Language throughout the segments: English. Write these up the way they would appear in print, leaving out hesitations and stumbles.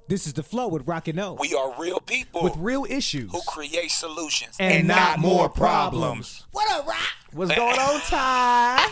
This is The Flow with Rock and O. We are real people with real issues who create solutions and not more problems. What up, Rock? What's going on, Ty?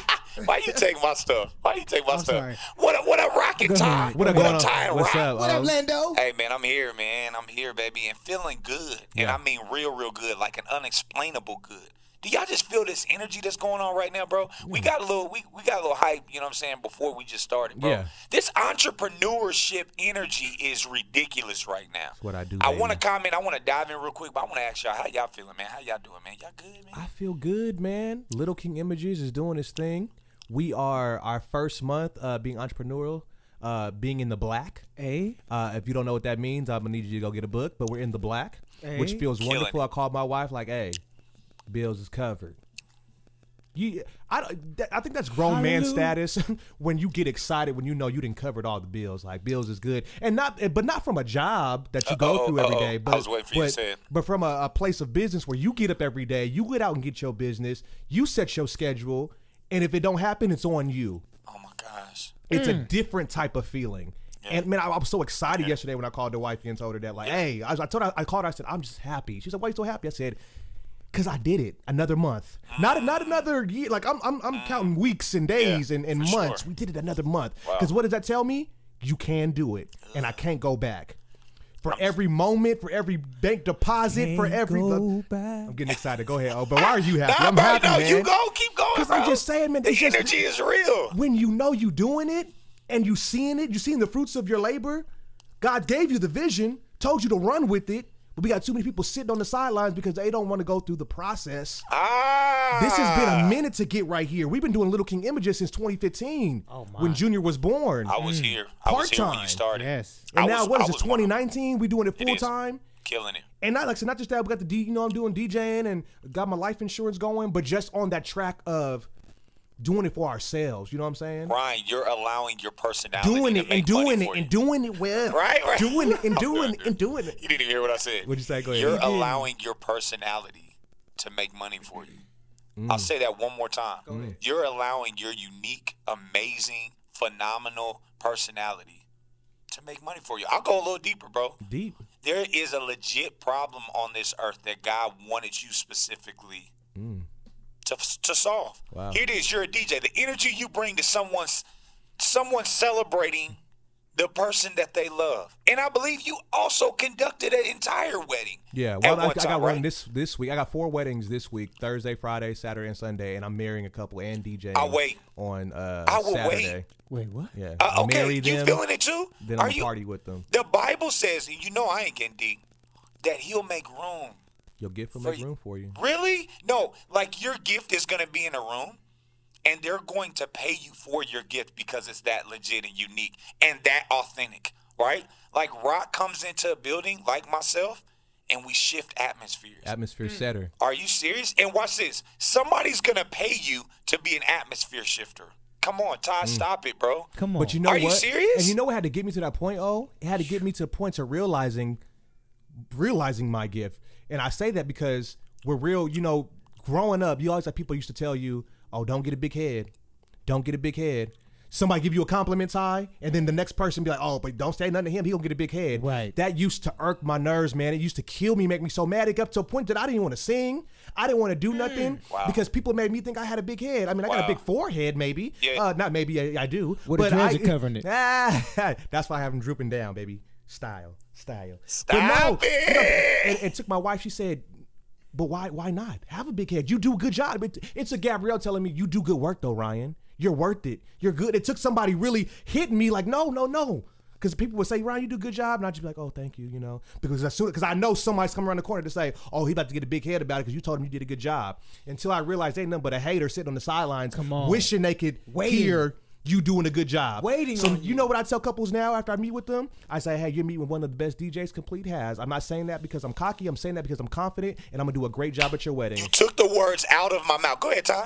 Why you take my stuff? Why you take my stuff? sorry. What up, Rocket Ty? What up, going on? Ty and What's Rock? up? What up, Lando? Hey, man, I'm here, man. I'm here, baby, and feeling good. And Yeah. I mean real good, like an unexplainable good. Do y'all just feel this energy that's going on right now, bro? We got a little, we got a little hype, you know what I'm saying, before we just started, bro. Yeah. This entrepreneurship energy is ridiculous right now. That's what I do, I baby. want to comment. I want to dive in real quick, but I want to ask y'all, how y'all feeling, man? How y'all doing, man? Y'all good, man? I feel good, man. Little King Images is doing his thing. We are our first month being entrepreneurial, being in the black. Hey. If you don't know what that means, I'm gonna need you to go get a book. But we're in the black, which Hey. feels Killing wonderful. it. I called my wife like, "Hey, bills is covered." I think that's grown man status when you get excited when you know you didn't covered all the bills. Like bills is good, and not from a job that you go through every day. But I was waiting for you to say it. But from a place of business where you get up every day, you get out and get your business, you set your schedule, and if it don't happen, it's on you. Oh my gosh. It's a different type of feeling. And man, I was so excited yesterday when I called the wife and told her that, like, hey, I called her, I said, I'm just happy. She said, why are you so happy? I said, because I did it another month, not another year. Like I'm counting weeks and days and months. Sure. We did it another month. Wow. Because what does that tell me? You can do it, and I can't go back. For every moment, for every bank deposit, for every. I'm getting excited. Go ahead. Oh, but why are you happy? I'm happy, no, man. you go, keep going. Because bro. I'm just saying, man. The it's just- energy is real. when you know you doing it and you seeing the fruits of your labor. God gave you the vision, told you to run with it, but we got too many people sitting on the sidelines because they don't want to go through the process. This has been a minute to get right here. We've been doing Little King Images since 2015 when Junior was born. I was here. I was here when Part-time. you started. Yes. And I now was- what I is this, was one of them. 2019? We doing it It full is. time. Killing it. And not just that, we got I'm doing DJing and got my life insurance going, but just on that track of doing it for ourselves. You know what I'm saying? Ryan, you're allowing your personality Doing to it make and doing money it for and you. doing it well. Right. Doing it and doing it and doing it. You didn't even hear what I said. What'd you say? Go ahead. You're You did. allowing your personality to make money for you. I'll say that one more time. You're allowing your unique, amazing, phenomenal personality to make money for you. I'll go a little deeper, bro. Deep. There is a legit problem on this earth that God wanted you specifically to solve. Wow. Here it is. You're a DJ. The energy you bring to someone celebrating the person that they love. And I believe you also conducted an entire wedding. Yeah, at well, I one time, got one right? this week. I got 4 weddings this week: Thursday, Friday, Saturday, and Sunday. And I'm marrying a couple and DJing. I'll wait. On I will Saturday. Wait, what? Yeah, Okay, marry you them, feeling it too? then Are I'm you? party with them. The Bible says, and you know I ain't getting deep, that He'll make room. Your gift will For make you. room for you. Really? No, like your gift is gonna be in a room, and they're going to pay you for your gift because it's that legit and unique and that authentic, right? Like Rock comes into a building like myself, and we shift atmospheres. Atmosphere setter. Are you serious? And watch this. Somebody's gonna pay you to be an atmosphere shifter. Come on, Ty, stop it, bro. Come on. But you know Are what? you serious? And you know what had to get me to that point? Oh, it had to get me to a point to realizing my gift. And I say that because we're real. You know, growing up, you always have people used to tell you, "Oh, don't get a big head. Don't get a big head." Somebody give you a compliment, Ty, and then the next person be like, "Oh, but don't say nothing to him. He gonna get a big head." Right. That used to irk my nerves, man. It used to kill me, make me so mad. It got to a point that I didn't even want to sing. I didn't want to do nothing Wow. because people made me think I had a big head. I mean, I got a Wow. big forehead, maybe. Yeah. Not maybe. I do. What if but dreads are covering it? That's why I have them drooping down, baby. Style. Stop it. And took my wife. She said, "But why not have a big head? You do a good job." It's a Gabrielle telling me, "You do good work, though, Ryan. You're worth it. You're good." It took somebody really hitting me like, no. Because people would say, "Ryan, you do a good job," and I'd just be like, "Oh, thank you," you know. Because I know somebody's coming around the corner to say, "Oh, he about to get a big head about it because you told him you did a good job." Until I realized they ain't nothing but a hater sitting on the sidelines, Come on. wishing they could Waiting. hear you doing a good job. Waiting So on you know what I tell couples now after I meet with them? I say, "Hey, you're meeting with one of the best DJs Complete has." I'm not saying that because I'm cocky. I'm saying that because I'm confident, and I'm gonna do a great job at your wedding. You took the words out of my mouth. Go ahead, Ty.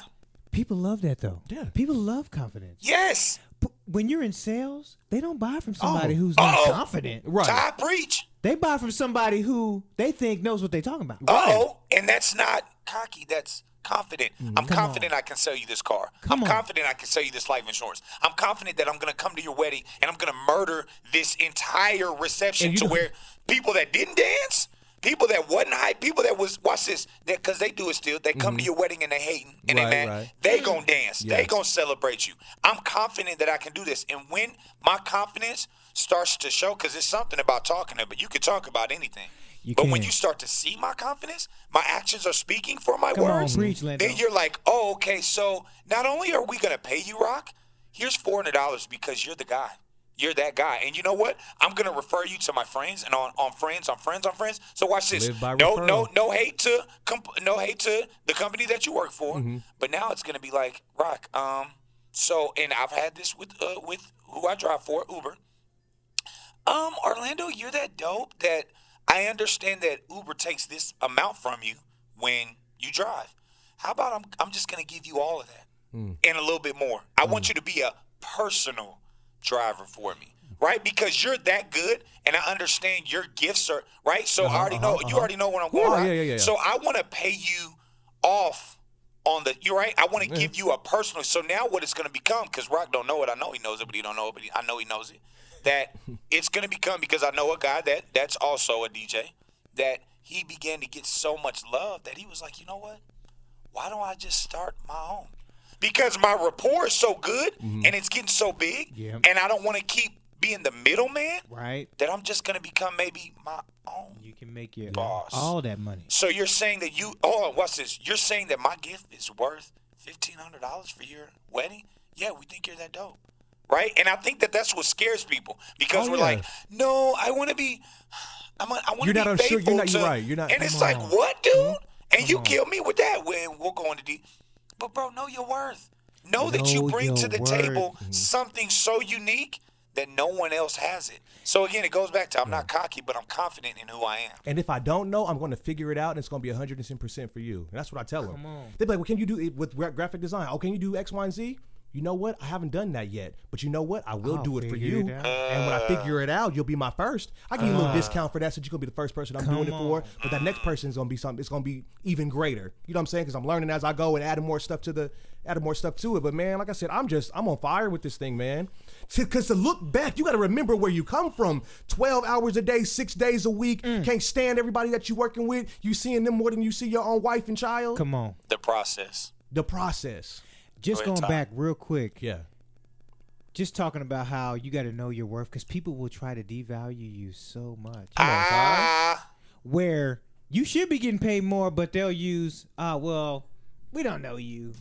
People love that, though. Yeah. People love confidence. Yes. But when you're in sales, they don't buy from somebody who's not confident. Right. Ty, preach. They buy from somebody who they think knows what they're talking about. Uh-oh. And that's not cocky. That's confident. I'm confident I can sell you this car. I'm confident I can sell you this life insurance. I'm confident that I'm going to come to your wedding and I'm going to murder this entire reception to where people that didn't dance, people that wasn't hype, people that was, watch this, because they do it still. They come to your wedding and they hating and they mad. They going to dance. They going to celebrate you. I'm confident that I can do this. And when my confidence starts to show, because it's something about talking it, but you can talk about anything. But when you start to see my confidence, my actions are speaking for my words, then you're like, oh, okay, so not only are we going to pay you, Rock, here's $400 because you're the guy. You're that guy. And you know what? I'm going to refer you to my friends and on friends. So watch this. No hate to the company that you work for. But now it's going to be like, Rock, so, and I've had this with who I drive for, Uber. Orlando, you're that dope that I understand that Uber takes this amount from you when you drive. How about I'm just going to give you all of that and a little bit more. I want you to be a personal driver for me, right? Because you're that good and I understand your gifts are, right? So I already know, you already know where I'm going, right? Yeah. So I want to pay you off on the, you're right? I want to give you a personal, so now what it's going to become, because Rock don't know it, I know he knows it, but he don't know it, but I know he knows it. That it's going to become, because I know a guy that's also a DJ, that he began to get so much love that he was like, you know what? Why don't I just start my own? Because my rapport is so good and it's getting so big, and I don't want to keep being the middleman, right? That I'm just going to become maybe my own. You can make your boss. All that money. So you're saying that watch this. You're saying that my gift is worth $1,500 for your wedding? Yeah, we think you're that dope. Right? And I think that that's what scares people, because we're like, no, I want to be, I want to be faithful. You're right. You're not. And it's like, what, dude? And you kill me with that when we'll go into deep. But bro, know your worth. Know that you bring to the table something so unique that no one else has it. So again, it goes back to I'm not cocky, but I'm confident in who I am. And if I don't know, I'm going to figure it out, and it's going to be 110% for you. And that's what I tell them. They're like, well, can you do it with graphic design? Oh, can you do X, Y, and Z? You know what? I haven't done that yet. But you know what? I will do it for you. And when I figure it out, you'll be my first. I give you a little discount for that, so you're going to be the first person I'm doing it for. But that next person is going to be something. It's going to be even greater. You know what I'm saying? Because I'm learning as I go and adding more stuff to it. But man, like I said, I'm on fire with this thing, man. Because to look back, you got to remember where you come from. 12 hours a day, 6 days a week. Can't stand everybody that you're working with. You seeing them more than you see your own wife and child. Come on. The process. Just going back real quick. Yeah. Just talking about how you got to know your worth, because people will try to devalue you so much. Where you should be getting paid more, but they'll use, well, we don't know you.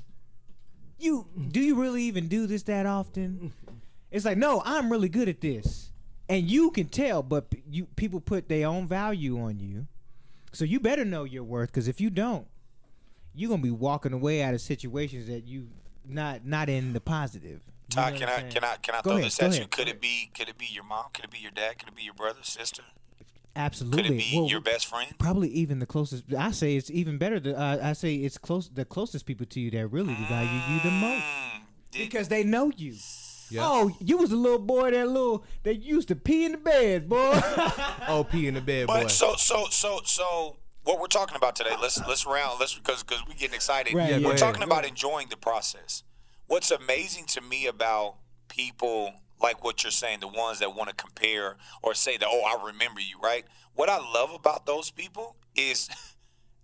Do you really even do this that often? It's like, no, I'm really good at this. And you can tell, but people put their own value on you. So you better know your worth, because if you don't, you're going to be walking away out of situations that you not in the positive. Ty, can I throw this at you? Could it be your mom? Could it be your dad? Could it be your brother, sister? Absolutely. Could it be your best friend? Probably even the closest. I say it's even better. I say it's the closest people to you that really value you the most, because they know you. Yep. Oh, you was a little boy that used to pee in the bed, boy. Pee in the bed, boy. But so what we're talking about today, let's because we're getting excited. Right, we're talking about enjoying the process. What's amazing to me about people like what you're saying, the ones that want to compare or say that, oh, I remember you, right? What I love about those people is,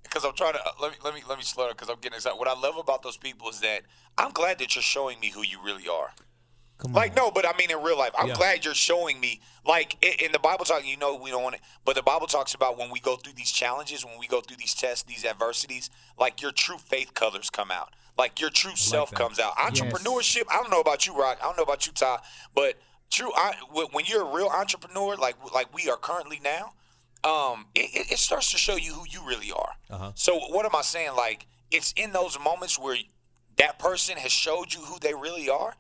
because I'm trying to let me slow down because I'm getting excited. What I love about those people is that I'm glad that you're showing me who you really are. Like, no, but I mean in real life. I'm glad you're showing me. Like, in the Bible talk, we don't want it, but the Bible talks about when we go through these challenges, when we go through these tests, these adversities, like your true faith colors come out. Like your true self comes out. Entrepreneurship, I don't know about you, Rock. I don't know about you, Ty, but when you're a real entrepreneur, like we are currently now, it starts to show you who you really are. So what am I saying? Like, it's in those moments where that person has showed you who they really are.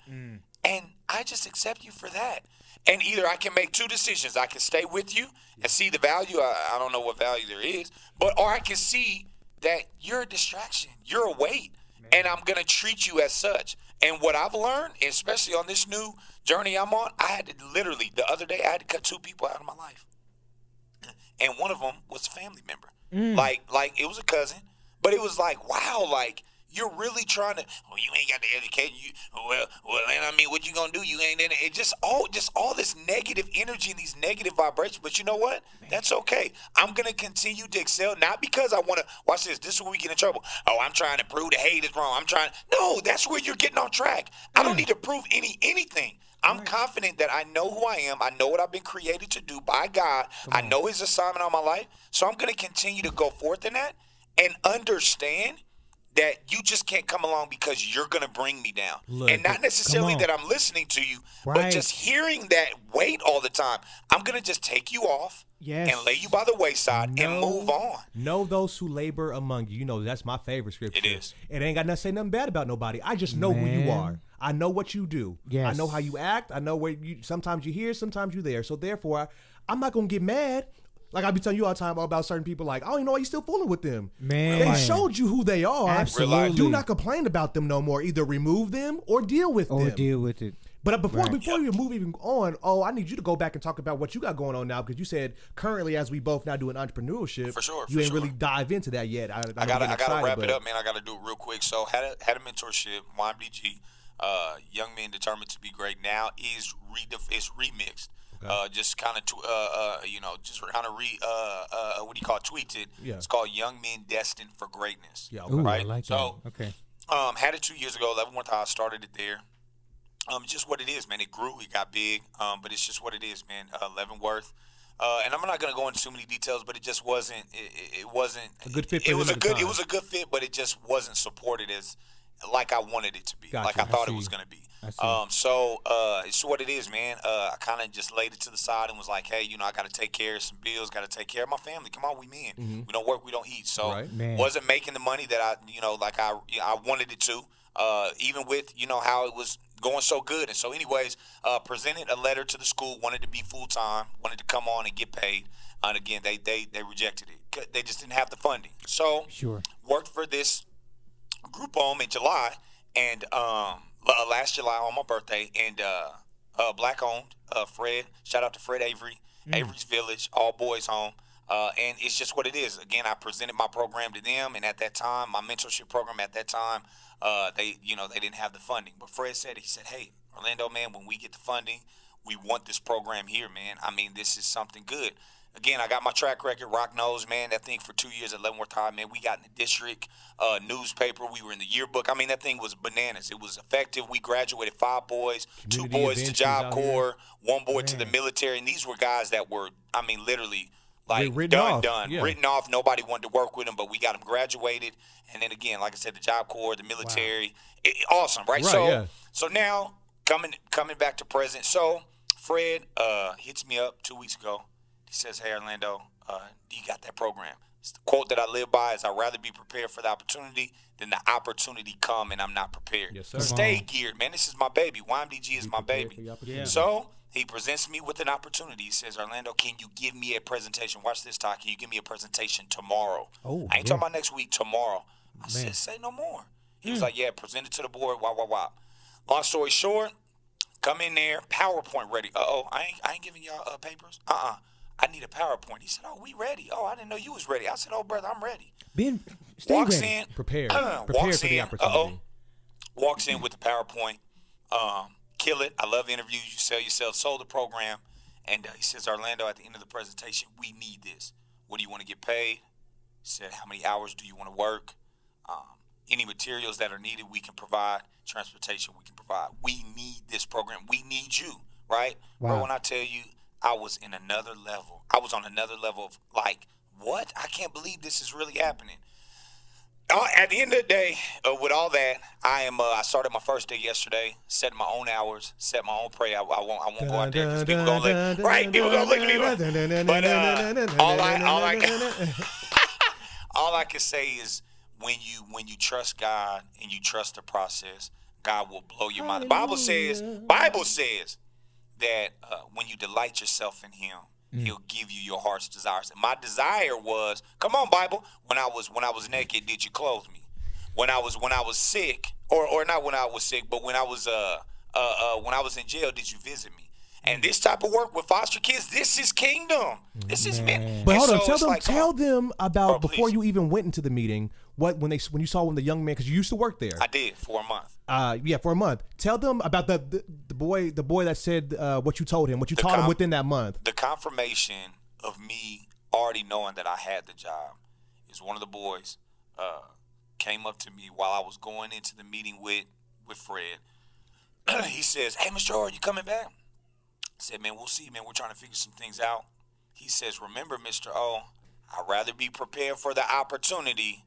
And I just accept you for that. And either I can make two decisions. I can stay with you and see the value. I don't know what value there is. Or I can see that you're a distraction. You're a weight. And I'm going to treat you as such. And what I've learned, especially on this new journey I'm on, I had to literally, the other day, I had to cut 2 people out of my life. And one of them was a family member. Like it was a cousin. But it was like, wow, like, you're really trying to. Oh, you ain't got the education. Well, and I mean, what you gonna do? You ain't in it. It just all this negative energy and these negative vibrations. But you know what? That's okay. I'm gonna continue to excel, not because I want to. Watch this. This is where we get in trouble. Oh, I'm trying to prove the hate is wrong. I'm trying. No, that's where you're getting off track. I don't need to prove anything. I'm confident that I know who I am. I know what I've been created to do by God. I know His assignment on my life. So I'm going to continue to go forth in that and understand that you just can't come along because you're going to bring me down. Look, and not necessarily on. that I'm listening to you, but Right. just hearing that weight all the time. I'm going to just take you off Yes. and lay you by the wayside and No. move on. Know those who labor among you. You know, that's my favorite scripture. It is. It ain't got nothing to say nothing bad about nobody. I just know who you Man. are. I know what you do. Yes. I know how you act. I know where you. Sometimes you're here, sometimes you're there. So therefore, I'm not gonna get mad. Like I be telling you all the time about certain people. Like, I don't even know why you still fooling with them. Man. They showed you who they are. Absolutely. Do not complain about them no more. Either remove them or deal with Or them. deal with it. But before Right. we move even on, I need you to go back and talk about what you got going on now, because you said currently, as we both now doing entrepreneurship, For sure, you for ain't sure. really dive into that yet. I gotta wrap it up, man. I gotta do it real quick. So had a mentorship, YMDG, Young Men Determined to Be Great. Now is remixed. Just kind of just kind of what do you call it? Tweaked it. Yeah. It's called Young Men Destined for Greatness. Yeah, Ooh, Right. I like So, that. Okay. had it 2 years ago. Leavenworth High, started it there. Just what it is, man. It grew, it got big, but it's just what it is, man. Leavenworth, and I'm not gonna go into too many details, but it just wasn't. It wasn't A good fit for It him was a at the good. time. It was a good fit, but it just wasn't supported as like I wanted it to be, Gotcha. like I thought it see. was gonna be. I see. So it's what it is, man. I kind of just laid it to the side and was like, hey, I got to take care of some bills, got to take care of my family. Come on, we men. We don't work, we don't eat. So Right. Man. wasn't making the money that I wanted it to. Even with how it was going so good. And so anyways, presented a letter to the school, wanted to be full time, wanted to come on and get paid. And again, they rejected it. They just didn't have the funding. So Sure. worked for this group home in July, and last July on my birthday, and black owned, Fred. Shout out to Fred Avery, Avery's Village, all boys home. And it's just what it is. Again, I presented my program to them, and at that time, my mentorship program at that time, they didn't have the funding. But Fred said, hey, Orlando, man, when we get the funding, we want this program here, man. I mean, this is something good. Again, I got my track record. Rock knows, man, that thing for 2 years at Leavenworth High, man, we got in the district newspaper. We were in the yearbook. I mean, that thing was bananas. It was effective. We graduated 5 boys, 2 Community boys to events Job out here. Corps, 1 boy to the Man. military. And these were guys that were, I mean, literally, like, Written off, yeah. written off. Nobody wanted to work with them, but we got them graduated. And then again, like I said, the Job Corps, the military, awesome, right? Right, So, yeah. so now coming back to present. So Fred hits me up 2 weeks ago. He says, "Hey Orlando, do you got that program?" It's the quote that I live by is, "I'd rather be prepared for the opportunity than the opportunity come and I'm not prepared." Yes, sir. Stay geared, man. This is my baby. YMDG is my prepared baby. for the opportunity. Yeah. So he presents me with an opportunity. He says, "Orlando, can you give me a presentation? Watch this, Todd. Can you give me a presentation tomorrow?" Oh, I ain't yeah. talking about next week, tomorrow. I Man. said, "Say no more." He was like, "Yeah, present it to the board, wow. Long story short, come in there, PowerPoint ready. I ain't giving y'all papers. I need a PowerPoint. He said, "Oh, we ready. Oh, I didn't know you was ready." I said, "Oh, brother, I'm ready." Stay Walks ready. in, Prepared walks for the in, opportunity. walks in with the PowerPoint. Kill it. I love interviews. You sell yourself. Sold the program. And he says, "Orlando, at the end of the presentation, we need this. What do you want to get paid?" He said, "How many hours do you want to work? Any materials that are needed, we can provide. Transportation, we can provide. We need this program. We need you," right? Wow. Bro, when I tell you, I was in another level. I was on another level of like, what? I can't believe this is really happening. At the end of the day, with all that, I started my first day yesterday, set my own hours, set my own prayer. I won't go out there because people gonna look, right? People gonna look at me. But all I can say is when you trust God and you trust the process, God will blow your mind. The Bible says that when you delight yourself in Him, He'll give you your heart's desires. And my desire was, come on, Bible. When I was naked, did you clothe me? When I was sick, or not when I was sick, but when I was in jail, did you visit me? And this type of work with foster kids, this is kingdom. This is meant. But and hold on, so tell it's them, like, tell them about Bro, before please. you even went into the meeting. When you saw when the young man, because you used to work there. I did for a month. Yeah, for a month. Tell them about the boy that said what you told him, what you taught him within that month. The confirmation of me already knowing that I had the job is one of the boys came up to me while I was going into the meeting with Fred. He says, "Hey, Mr. O, are you coming back?" I said, "Man, we'll see, man. We're trying to figure some things out." He says, "Remember, Mr. O, I'd rather be prepared for the opportunity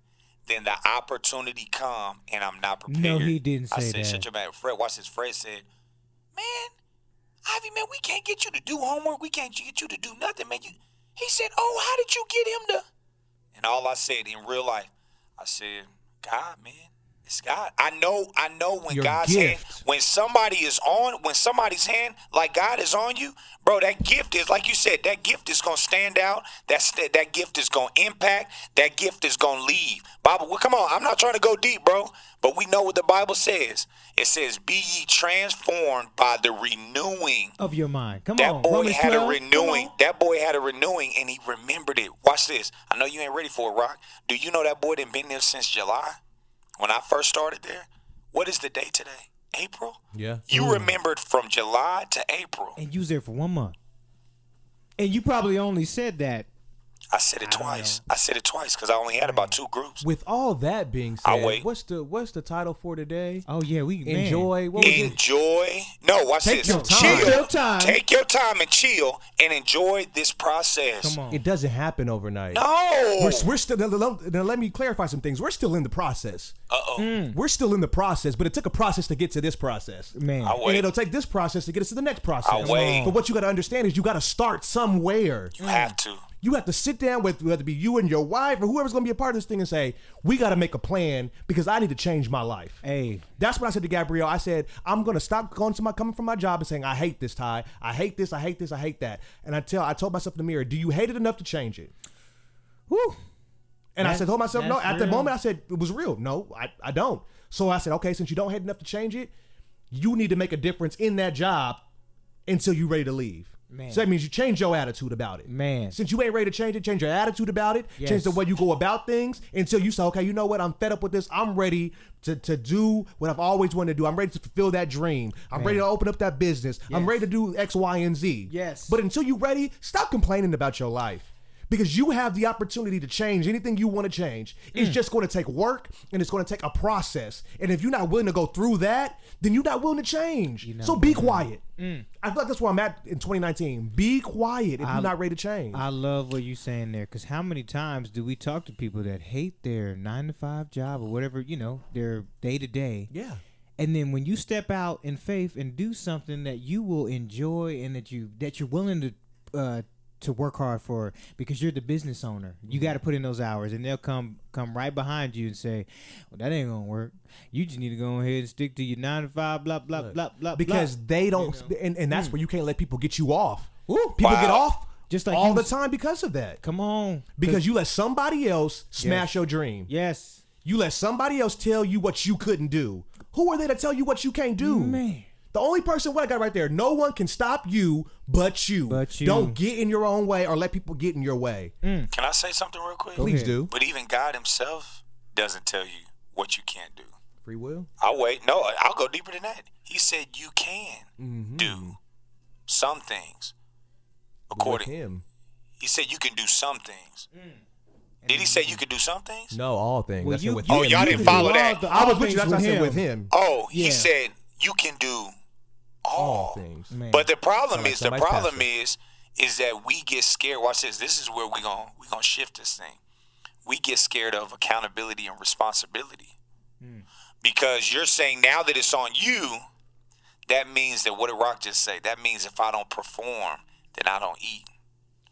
than the opportunity come and I'm not prepared." No, he didn't I say said, that. "Shut your mouth." Fred, watch this. Fred said, "Man, Ivy, man, we can't get you to do homework. We can't get you to do nothing, man." He said, "Oh, how did you get him to?" And all I said in real life, I said, "God, man. It's God." I know when Your God's hand, gift. when somebody's hand, like God is on you, bro, that gift is, like you said, that gift is going to stand out. That gift is going to impact. That gift is going to leave. Bible, well, come on. I'm not trying to go deep, bro, but we know what the Bible says. It says, "Be ye transformed by the renewing." Of your mind. Come That on. boy Romans had 12. a renewing. That boy had a renewing, and he remembered it. Watch this. I know you ain't ready for it, Rock. Do you know that boy done been there since July? When I first started there? What is the date today? April? Yeah. You remembered from July to April. And you was there for 1 month. And you probably only said that. I said it twice. I said it twice because I only had about 2 groups. With all that being I'll said, wait. what's the title for today? Oh yeah, we man. Enjoy. What was it? Enjoy. No, watch Take this. your time. Chill. Take your time. Take your time and chill and enjoy this process. Come on. It doesn't happen overnight. No. We're still. Now let me clarify some things. We're still in the process. Uh-oh. We're still in the process, but it took a process to get to this process. Man. I'll And wait. it'll take this process to get us to the next process. I'll wait. But what you got to understand is you got to start somewhere. You have to. You have to sit down with whether it be you and your wife or whoever's going to be a part of this thing and say, we got to make a plan because I need to change my life. Hey. That's what I said to Gabrielle. I said, I'm going to stop coming from my job and saying, I hate this, Ty. I hate this. I hate this. I hate that. And I told myself in the mirror, do you hate it enough to change it? Whew. And I That's- said, told myself, no. that's At the real. moment, I said, it was real. No, I don't. So I said, okay, since you don't hate enough to change it, you need to make a difference in that job until you're ready to leave. Man. So that means you change your attitude about it. Man. Since you ain't ready to change it, change your attitude about it, Yes. change the way you go about things until you say, okay, you know what? I'm fed up with this. I'm ready to do what I've always wanted to do. I'm ready to fulfill that dream. I'm ready to open up that business. I'm Yes. ready to do X, Y, and Z. Yes. But until you're ready, stop complaining about your life. Because you have the opportunity to change anything you want to change. It's just going to take work and it's going to take a process. And if you're not willing to go through that, then you're not willing to change. So be quiet. I feel like that's where I'm at in 2019. Be quiet if you're not ready to change. I love what you're saying there, because how many times do we talk to people that hate their 9-to-5 job or whatever, their day-to-day? Yeah. And then when you step out in faith and do something that you will enjoy and that you're willing to work hard for, because you're the business owner, you got to put in those hours, and they'll come right behind you and say, "Well, that ain't gonna work. You just need to go ahead and stick to your 9-to-5, blah blah blah blah." Because blah. they don't, and that's where you can't let people get you off. Woo. People Wow. get off Just like all you the was- time because of that. Come on, Because you let somebody else smash your dream. yes, You let somebody else tell you what you couldn't do. Who are they to tell you what you can't do? man. The only person, what I got right there, no one can stop you but you. But you. Don't get in your own way or let people get in your way. Can I say something real quick? Please ahead. do. But even God himself doesn't tell you what you can't do. Free will. I'll wait. No, I'll go deeper than that. He said you can do some things. With According, him. he said you can do some things. Did he say you could do some things? No, all things. Well, That's you- with Oh, him. y'all you didn't can follow do all that. the- I all was with you. things That's what I said with him. Oh, he Yeah. said you can do All all things. Man. But the problem Sound like is, the somebody's problem pastor. is that we get scared. Watch this. This is where we gonna shift this thing. We get scared of accountability and responsibility because you're saying now that it's on you. That means that what did Rock just say? That means if I don't perform, then I don't eat.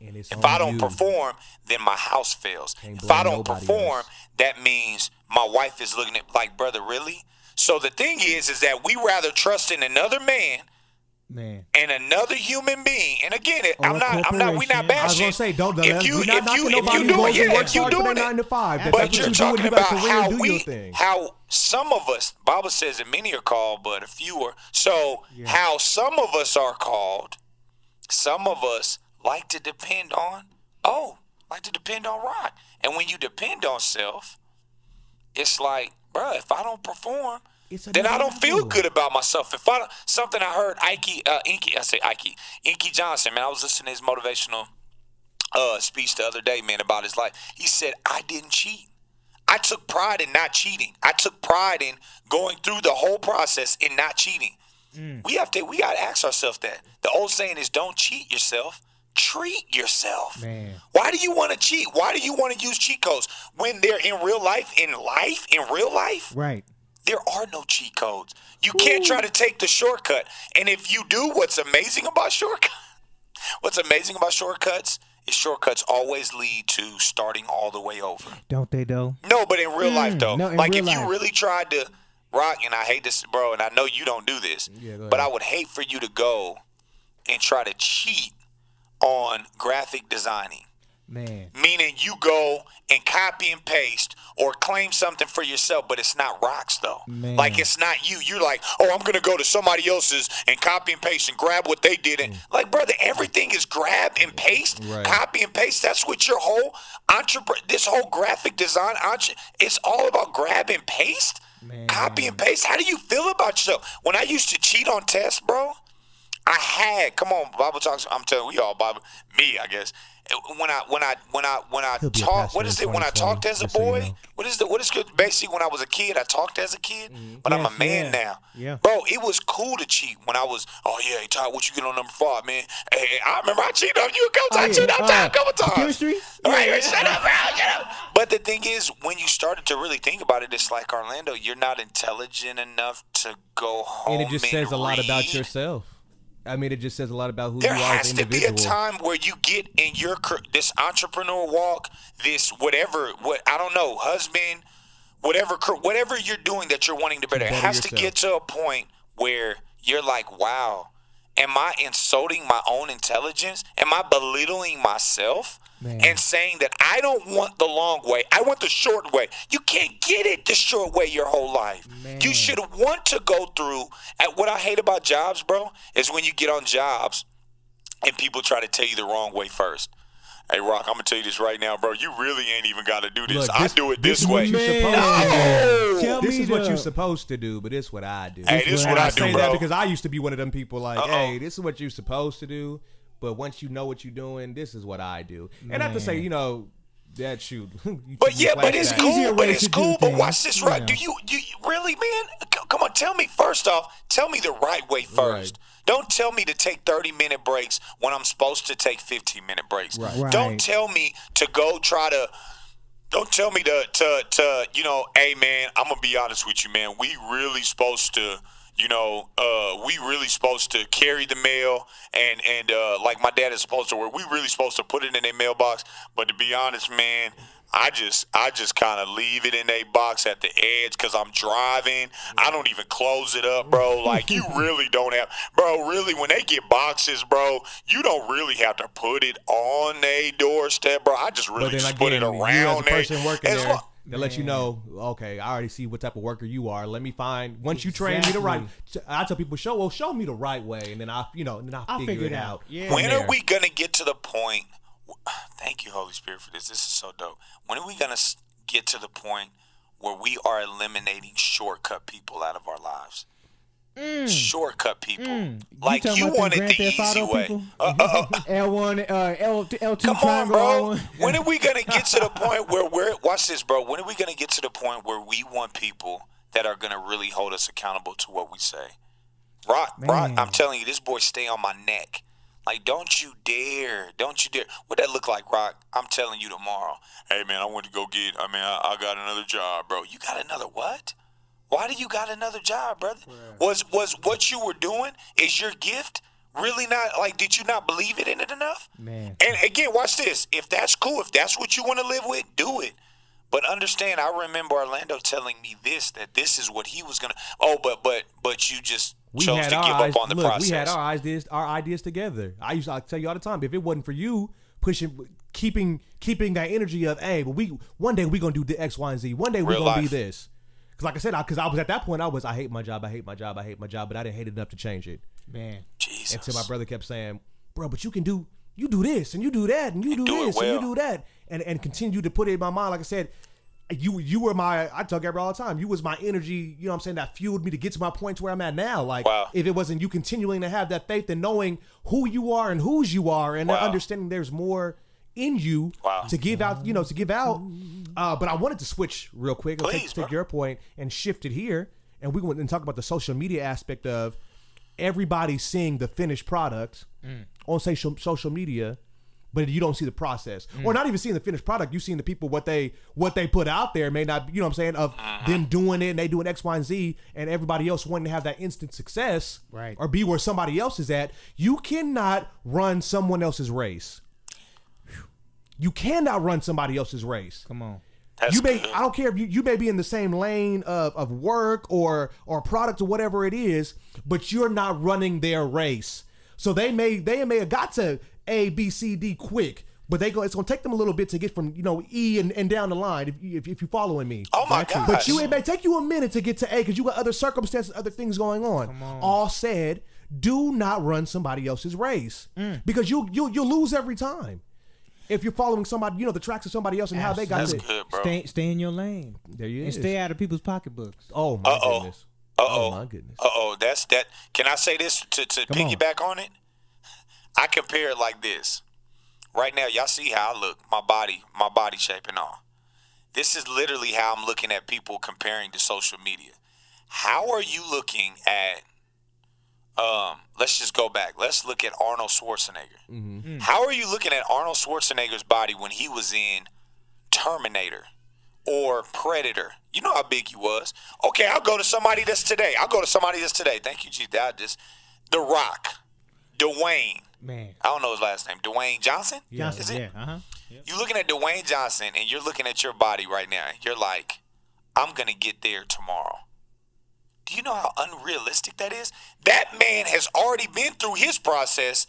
And it's If on I don't you. perform, then my house fails. Can't If I blame don't nobody perform, else. that means my wife is looking at like, brother, really? So the thing is that we rather trust in another man Man. and another human being. And again, Or we not corporation. bashing. I was gonna say, don't. If you we're not knocking nobody who doing goes and it, works if you hard for doing their it, 9 to 5. That's but what you're you do talking when you got about a career, how do your we, thing. how some of us, Bible says that many are called, but a few are. So how some of us are called some of us like to depend on Rock. And when you depend on self, it's like, bruh, if I don't perform, then I don't feel good about myself. If something I heard Inky Johnson, man, I was listening to his motivational speech the other day, man, about his life. He said, I didn't cheat. I took pride in not cheating. I took pride in going through the whole process and not cheating. We got to ask ourselves that. The old saying is, don't cheat yourself. Treat yourself. Man. Why do you want to cheat? Why do you want to use cheat codes when they're in real life? Right. There are no cheat codes. You can't try to take the shortcut. And if you do, what's amazing about shortcuts is shortcuts always lead to starting all the way over. Don't they though? No, but in real life though. No, in like real if life. you really tried to Rock, and I hate this, bro, and I know you don't do this, but I would hate for you to go and try to cheat on graphic designing. Man. Meaning you go and copy and paste or claim something for yourself, but it's not Rock's though. Man. Like it's not you. You're like, oh, I'm gonna go to somebody else's and copy and paste and grab what they did. And like, brother, everything is grab and paste, copy and paste. That's what your whole this whole graphic design, it's all about grab and paste, copy and paste. How do you feel about yourself? When I used to cheat on tests, bro, come on, Bible talks. I'm telling you all, Bible, me, I guess. When I talk, what is it? When I talked as a boy, what is good? Basically, when I was a kid, I talked as a kid, but I'm a man now. Yeah. Bro, it was cool to cheat when I was. Oh yeah, hey Todd, what you get on number 5, man? Hey, I remember I cheated on you a couple times. I cheated on Todd a couple times. Chemistry? All right, shut up, bro, shut up. But the thing is, when you started to really think about it, it's like, Orlando, you're not intelligent enough to go home. And it just says a lot read. about yourself. I mean, it just says a lot about who There you are has as an to be a individual. time where you get in your this entrepreneur walk, this whatever, I don't know, husband, whatever you're doing that you're wanting to better. It better has to yourself. get to a point where you're like, wow, am I insulting my own intelligence? Am I belittling myself? Man. And saying that I don't want the long way, I want the short way. You can't get it the short way your whole life. Man. You should want to go through. And what I hate about jobs, bro, is when you get on jobs and people try to tell you the wrong way first. Hey, Rock, I'm going to tell you this right now, bro. You really ain't even got to do this. Look, I do it this way. You're supposed to No. Tell This me is what the- you're supposed to do, but it's what I do. Hey, this is what And I I do, say bro. that because I used to be one of them people like, Uh-oh. hey, this is what you're supposed to do, but once you know what you're doing, this is what I do. And not to say, you know, that shoot. But yeah, but it's Easier cool. way But it's to do cool. But things, watch this, you right? know. Do you really, man? Come on, tell me first off. Tell me the right way first. Don't tell me to take 30-minute breaks when I'm supposed to take 15-minute breaks. Right. Don't tell me to go try to. Don't tell me to you know, hey man, I'm gonna be honest with you, man. We really supposed to. You know, we really supposed to carry the mail and like my dad is supposed to, where we really supposed to put it in their mailbox. But to be honest, man, I just kind of leave it in their box at the edge because I'm driving. I don't even close it up, bro. Like, you really don't have, bro, really, when they get boxes, bro, you don't really have to put it on their doorstep, bro. I just really But then just put it again, you around as a person working as there, lo- they let you know, okay, I already see what type of worker you are. Let me find, once you train me the right, I tell people, show me the right way, and then I'll figure it out. Yeah. from When there. are we going to get to the point? Thank you, Holy Spirit, for this. This is so dope. When are we going to get to the point where we are eliminating shortcut people out of our lives? Shortcut people. Like, talking you about them wanted Grand the Theft easy Auto way. people? L1, L2 Come on, triangle, bro. R1. When are we going to get to the point where watch this, bro. When are we going to get to the point where we want people that are going to really hold us accountable to what we say? Rock, Man. I'm telling you, this boy stay on my neck. Like, don't you dare. What that look like, Rock? I'm telling you tomorrow. Hey, man, I went to go get, I got another job, bro. You got another what? Why do you got another job, brother? Was what you were doing, is your gift really not, like, did you not believe in it enough? Man. And again, watch this. If that's cool, if that's what you want to live with, do it. But understand, I remember Orlando telling me that this is what he was going to, but you just chose to give up on the process. We had our ideas together. I tell you all the time, if it wasn't for you keeping that energy of, hey, but one day we gonna do the X, Y, and Z. One day we Real gonna be life. this. Because like I said, because I was at that point, I hate my job, but I didn't hate it enough to change it. Man. Jesus. Until my brother kept saying, bro, but you do this and you do that and you do do it this and you well. do that, and continue to put it in my mind. Like I said, you were I tell Gabriel all the time, you was my energy, you know what I'm saying, that fueled me to get to my point to where I'm at now. Like, Wow. if it wasn't you continuing to have that faith and knowing who you are and whose you are, and Wow. understanding there's more in you Wow. to give out, but I wanted to switch real quick. I'll Please, take bro. your point and shift it here, and we went and talk about the social media aspect of everybody seeing the finished product on social media, but you don't see the process, or not even seeing the finished product. You seeing the people what they put out there may not, you know what I'm saying, of them doing it and they doing X, Y, and Z, and everybody else wanting to have that instant success, Right. or be where somebody else is at. You cannot run someone else's race. You cannot run somebody else's race. Come on. That's You may, good. I don't care if you may be in the same lane of work or product or whatever it is, but you're not running their race. So they may have got to A, B, C, D quick, but it's gonna take them a little bit to get from E and down the line, if you're following me. Oh my God! But it may take you a minute to get to A because you got other circumstances, other things going on. All said, do not run somebody else's race because you'll lose every time. If you're following somebody, the tracks of somebody else and how they got That's to. good, bro. Stay in your lane. There you And is. stay out of people's pocketbooks. Oh my Uh-oh. goodness. Uh-oh. Oh my goodness. That's that. Can I say this to Come on. piggyback on it? I compare it like this. Right now, y'all see how I look, my body shape and all. This is literally how I'm looking at people comparing to social media. How are you looking at? Let's just go back. Let's look at Arnold Schwarzenegger. How are you looking at Arnold Schwarzenegger's body when he was in Terminator or Predator? You know how big he was. Okay, I'll go to somebody that's today. Thank you, G. The Rock, Dwayne. Man. I don't know his last name. Dwayne Johnson? Is Johnson, it? yeah. Uh-huh. You're looking at Dwayne Johnson and you're looking at your body right now. You're like, I'm going to get there tomorrow. Do you know how unrealistic that is? That man has already been through his process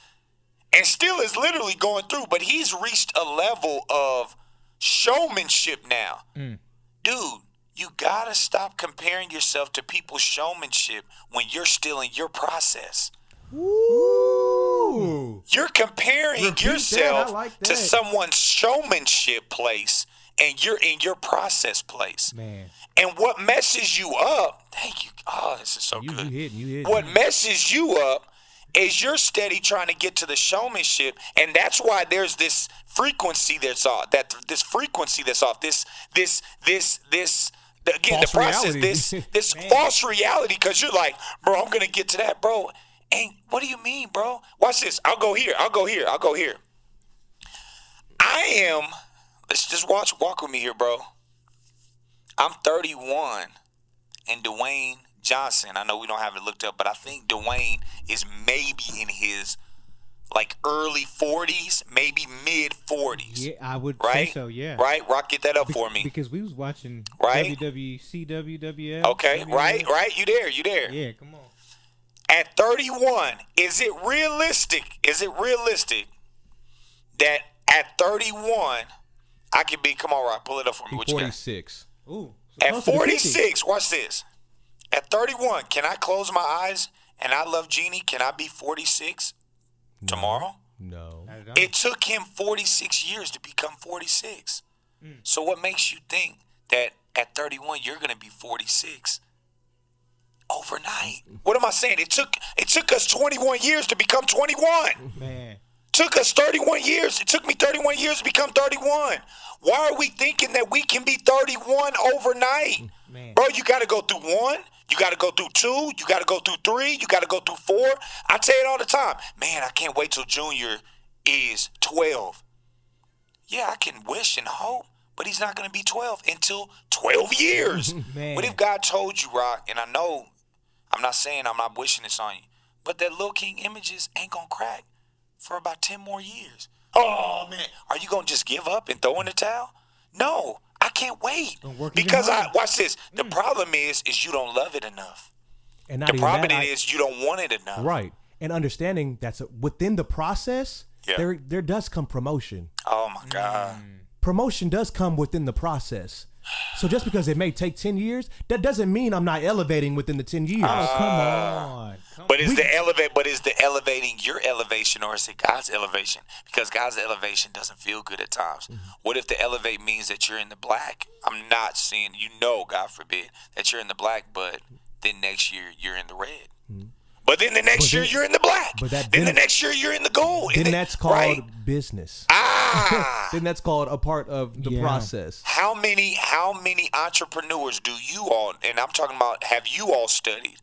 and still is literally going through, but he's reached a level of showmanship now. Dude, you got to stop comparing yourself to people's showmanship when you're still in your process. Ooh. You're comparing Repeat that. yourself I like to that. someone's showmanship place, and you're in your process place. Man. And what messes you up, thank you. Oh, this is so You good. hit. What messes you up is you're steady trying to get to the showmanship, and that's why there's this frequency that's off. This frequency that's off. This again, False the process. reality. This false reality, because you're like, bro, I'm gonna get to that, bro. And what do you mean, bro? Watch this. I'll go here. I am. Let's just walk with me here, bro. I'm 31, and Dwayne Johnson, I know we don't have it looked up, but I think Dwayne is maybe in his like early 40s, maybe mid 40s. Yeah, I would Right? say so, yeah. Right? Rock, get that up for me. Because we was watching Right? WWC, WWF. Okay, right? You there. Yeah, come on. At 31, is it realistic that at 31, I can be, come on, Rock, pull it up for me. What you got? 46. Ooh. At close to the 50. 46, watch this. At 31, can I close my eyes and I love Jeannie? Can I be 46 tomorrow? No. Not at all. It took him 46 years to become 46. So what makes you think that at 31 you're going to be 46 overnight? What am I saying? It took us 21 years to become 21. Man. Took us 31 years. It took me 31 years to become 31. Why are we thinking that we can be 31 overnight? Man. Bro, you got to go through 1. You got to go through 2. You got to go through 3. You got to go through 4. I tell it all the time. Man, I can't wait till Junior is 12. Yeah, I can wish and hope, but he's not going to be 12 until 12 years. Man. What if God told you, Rock, and I know, I'm not saying I'm not wishing this on you, but that Lil King Images ain't going to crack for about 10 more years. Oh, man. Are you going to just give up and throw in the towel? No, I can't wait. Gonna work even Because harder. watch this. The problem is you don't love it enough. And not The even problem that, is you don't want it enough. right. And understanding that's within the process, Yeah. there does come promotion. Oh, my God. promotion does come within the process. So just because it may take 10 years, that doesn't mean I'm not elevating within the 10 years. Oh, come on. But is the elevating your elevation, or is it God's elevation? Because God's elevation doesn't feel good at times. What if the elevate means that you're in the black? I'm not saying, God forbid, that you're in the black, but then next year you're in the red. But then the next year you're in the black. Then the next year you're in the gold. Then that's called business. Then that's called a part of the process. How many entrepreneurs do you all, and I'm talking about, have you all studied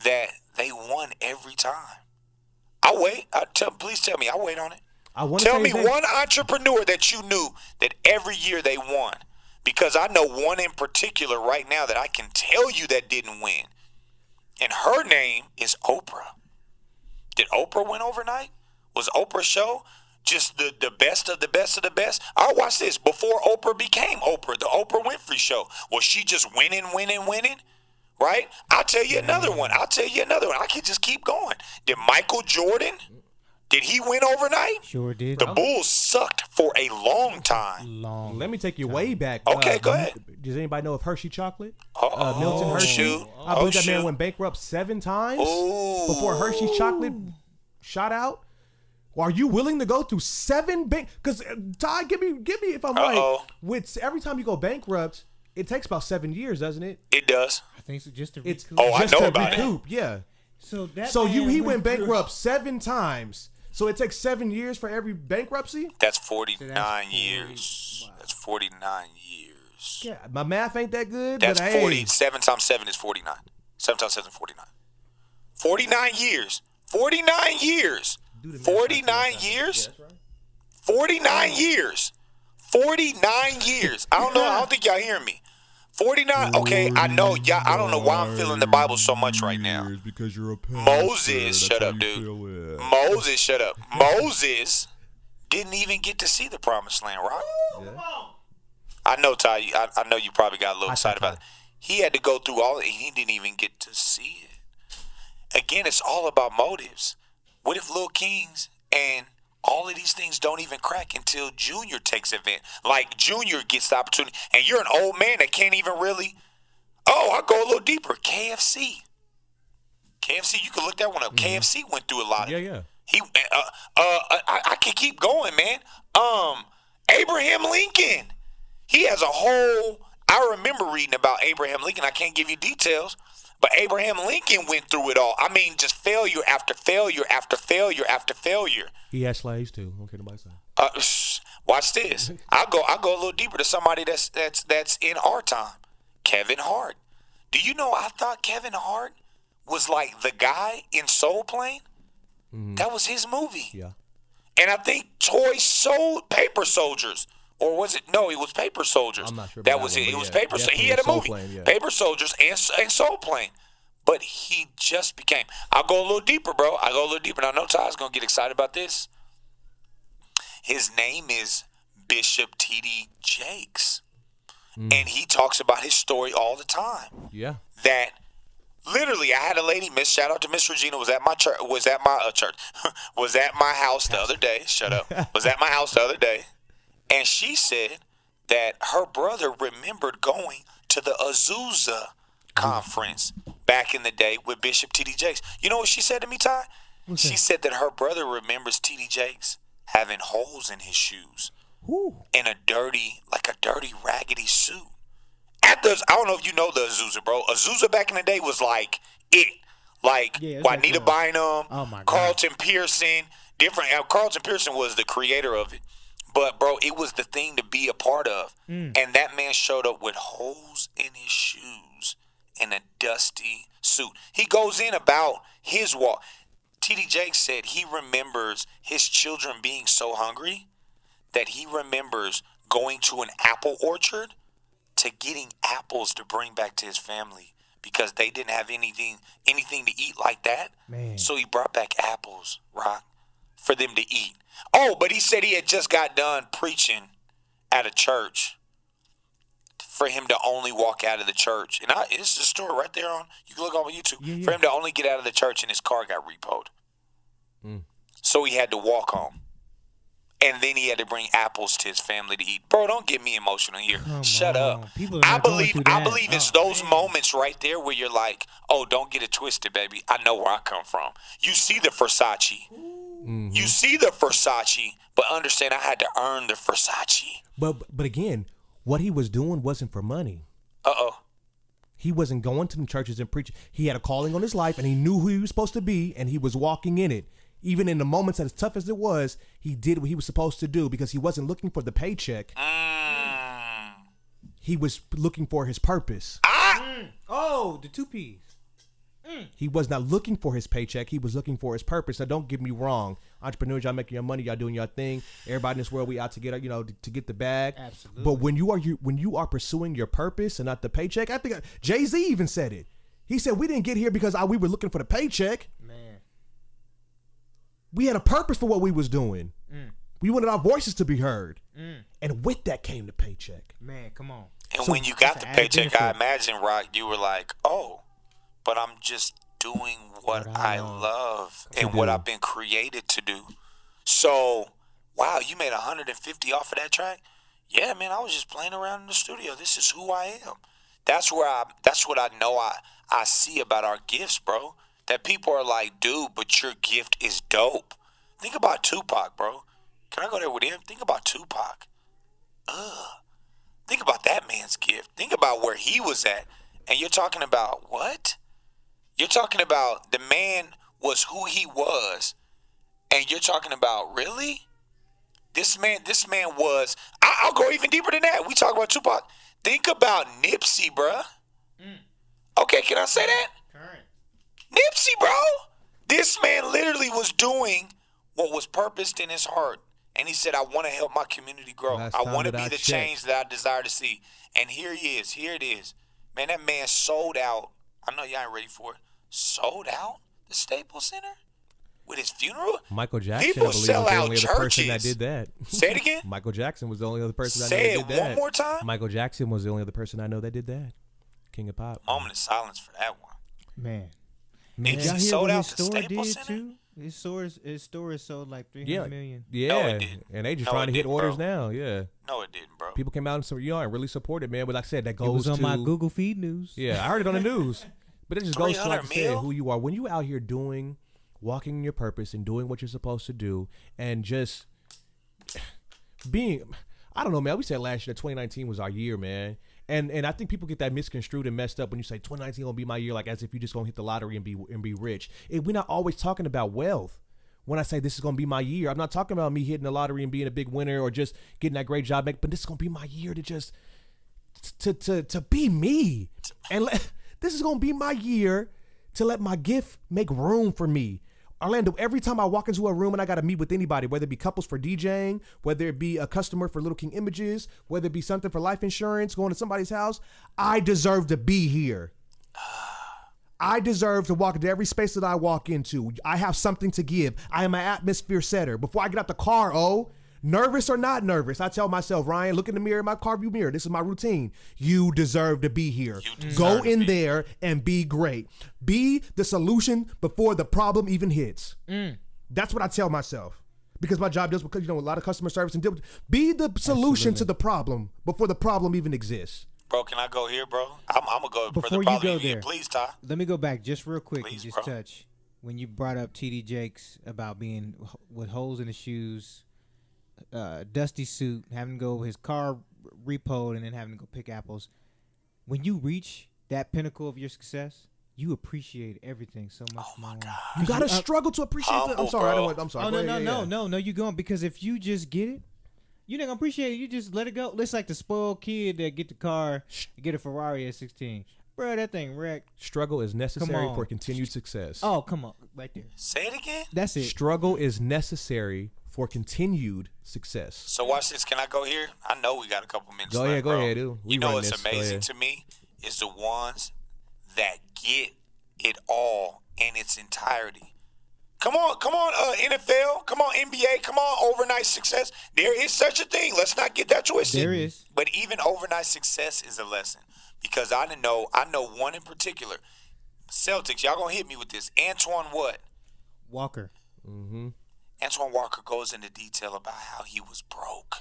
that they won every time? I'll wait. Please tell me. I'll wait on it. Tell me one entrepreneur that you knew that every year they won. Because I know one in particular right now that I can tell you that didn't win. And her name is Oprah. Did Oprah win overnight? Was Oprah's show just the best of the best of the best? I'll watch this. Before Oprah became Oprah, the Oprah Winfrey Show, was she just winning? Right? I'll tell you another one. I can just keep going. Did Michael Jordan, did he win overnight? Sure did. The Bulls sucked for a long time. Let me take you way back. Okay, go ahead. Does anybody know of Hershey Chocolate? Milton Hershey. I believe that man went bankrupt 7 times before Hershey Chocolate shot out. Are you willing to go through 7 bank? Because Ty, give me if I'm right. With every time you go bankrupt, it takes about 7 years, doesn't it? It does. I think so. Just to recoup. I know about it. Yeah. So he went bankrupt 7 times. So it takes 7 years for every bankruptcy? That's 49 years. Wow. That's 49 years. Yeah, my math ain't that good. That's but 40. 7 times 7 is 49. 7 times 7 is 49. 49 years. 49 years. 49 years. 49 years. 49 years. I don't know. I don't think y'all hearing me. 49. Okay, I know. Y'all. I don't know why I'm feeling the Bible so much right now. Because you're a pastor. Moses, shut up, dude. Moses, shut up. Moses didn't even get to see the promised land, right? Yeah. I know, Ty. I know you probably got a little excited about it. He had to go through all. He didn't even get to see it. Again, it's all about motives. What if Lil Kings and all of these things don't even crack until Junior takes advantage? Like Junior gets the opportunity, and you're an old man that can't even really. I'll go a little deeper. KFC, you can look that one up. KFC went through a lot. Yeah. He, I can keep going, man. Abraham Lincoln, he has a whole. I remember reading about Abraham Lincoln. I can't give you details, but Abraham Lincoln went through it all. I mean, just failure after failure after failure after failure. He had slaves too. Okay, nobody say. Watch this. I'll go a little deeper to somebody that's in our time. Kevin Hart. Do you know I thought Kevin Hart was like the guy in Soul Plane? Mm-hmm. That was his movie. Yeah. And I think Toy sold Paper Soldiers. Or was it? No, it was Paper Soldiers. I'm not sure. That was it. It was Paper Soldiers. He had a movie. Plane, Paper Soldiers and Soul Plane. But he just became. I'll go a little deeper, bro. I'll go a little deeper. And I know Ty's going to get excited about this. His name is Bishop T.D. Jakes. And he talks about his story all the time. Yeah. That literally, I had a lady, shout out to Miss Regina, was at my church, was at my house the other day. Shut up. Was at my house the other day. And she said that her brother remembered going to the Azusa conference back in the day with Bishop T.D. Jakes. You know what she said to me, Ty? She said that her brother remembers T.D. Jakes having holes in his shoes. In a dirty, raggedy suit. I don't know if you know the Azusa, bro. Azusa back in the day was like it. Juanita Bynum, Carlton Pearson, different. Carlton Pearson was the creator of it. But, bro, it was the thing to be a part of. And that man showed up with holes in his shoes in a dusty suit. He goes in about his walk. T.D. Jakes said he remembers his children being so hungry that he remembers going to an apple orchard to getting apples to bring back to his family because they didn't have anything to eat like that. Man. So he brought back apples, Rock, for them to eat. Oh, but he said he had just got done preaching at a church for him to only walk out of the church. And it's a story right there on, you can look on YouTube. Yeah. For him to only get out of the church and his car got repoed. So he had to walk home. and then he had to bring apples to his family to eat. Bro, don't get me emotional here. Come Shut on. up. People are I not going believe through I that. believe it's Oh, those man. moments right there where you're like, oh, don't get it twisted, baby. I know where I come from. You see the Versace. You see the Versace, but understand I had to earn the Versace. But again, what he was doing wasn't for money. Uh-oh. He wasn't going to the churches and preaching. He had a calling on his life, and he knew who he was supposed to be, and he was walking in it. Even in the moments that as tough as it was, he did what he was supposed to do because he wasn't looking for the paycheck. He was looking for his purpose. Oh, the 2 P's. He was not looking for his paycheck. He was looking for his purpose. Now, don't get me wrong. Entrepreneurs, y'all making your money. Y'all doing your thing. Everybody in this world, we out to get, to get the bag. Absolutely. But when you are pursuing your purpose and not the paycheck, I think Jay-Z even said it. He said, we didn't get here because we were looking for the paycheck. Man. We had a purpose for what we was doing. We wanted our voices to be heard. And with that came the paycheck. Man, come on. And So when you got that's the an added paycheck, I benefit. imagine, Rock, you were like, oh, but I'm just doing what I love and what I've been created to do. So, wow, you made 150 off of that track? Yeah, man, I was just playing around in the studio. This is who I am. That's what I know I see about our gifts, bro. That people are like, dude, but your gift is dope. Think about Tupac, bro. Can I go there with him? Think about Tupac. Think about that man's gift. Think about where he was at. And you're talking about what? You're talking about the man was who he was. And you're talking about, really? This man was, I'll go even deeper than that. We talk about Tupac. Think about Nipsey, bruh. Okay, can I say that? Current. Nipsey, bro. This man literally was doing what was purposed in his heart. And he said, I want to help my community grow. Last I time want to that be I the checked. change that I desire to see. And here he is. Here it is. Man, that man sold out. I know y'all ain't ready for it. Sold out the Staples Center with his funeral? Michael Jackson, People I believe, sell was the out only other person that churches. did that. Say it again. Michael Jackson was the only other person I know Say that it did that. one more time. Michael Jackson was the only other person I know that did that. King of Pop. Moment of silence for that one. Man. Nipsey Did y'all hear sold what out his the store Staples did Center? too? His store is sold like 300 Yeah, million. yeah, No, it didn't. and they just No, trying it to hit didn't, orders bro. now. Yeah, No, it didn't, bro. people came out and said, and really supported, man. But like I said, that It goes was on to my Google feed news. Yeah, I heard it on the news. But it just goes to, like I 300 said, mil? who you are. When you out here walking in your purpose and doing what you're supposed to do, and just being, I don't know, man. We said last year that 2019 was our year, man. And I think people get that misconstrued and messed up when you say 2019 gonna be my year, like as if you just gonna hit the lottery and be rich. We're not always talking about wealth. When I say this is gonna be my year, I'm not talking about me hitting the lottery and being a big winner or just getting that great job. But this is gonna be my year to just to be me, and this is gonna be my year to let my gift make room for me. Orlando, every time I walk into a room and I got to meet with anybody, whether it be couples for DJing, whether it be a customer for Little King Images, whether it be something for life insurance, going to somebody's house, I deserve to be here. I deserve to walk into every space that I walk into. I have something to give. I am an atmosphere setter. Before I get out the car, nervous or not nervous, I tell myself, Ryan, look in the mirror, in my car view mirror. This is my routine. You deserve to be here. Go in there and be great. Be the solution before the problem even hits. That's what I tell myself. Because my job does, because a lot of customer service and deal with, be the solution to the problem before the problem even exists. Bro, can I go here, bro? I'm gonna go for Before the you problem. go there. Please, Ty. Let me go back just real quick Please, and just bro. touch when you brought up TD Jakes about being with holes in his shoes, dusty suit, having to go his car repoed and then having to go pick apples. When you reach that pinnacle of your success, you appreciate everything so much more. You gotta struggle to appreciate it. I'm Humble, sorry. bro. I'm sorry. Oh Go no, ahead, no, yeah. no, you going because if you just get it, you're not gonna appreciate it. You just let it go. It's like the spoiled kid that get the car, get a Ferrari at 16. Bro, that thing wrecked. Struggle is necessary on. for continued success. Oh, come on, right there. Say it again. That's it. Struggle is necessary for continued success. So watch this. Can I go here? I know we got a couple minutes Go left, ahead, go bro. ahead, dude. We You know run what's this. Go amazing ahead. to me is the ones that get it all in its entirety. Come on, NFL. Come on, NBA. Come on, overnight success. There is such a thing. Let's not get that twisted. There is. But even overnight success is a lesson because I know one in particular. Celtics, y'all gonna hit me with this. Antoine what? Walker. Antoine Walker goes into detail about how he was broke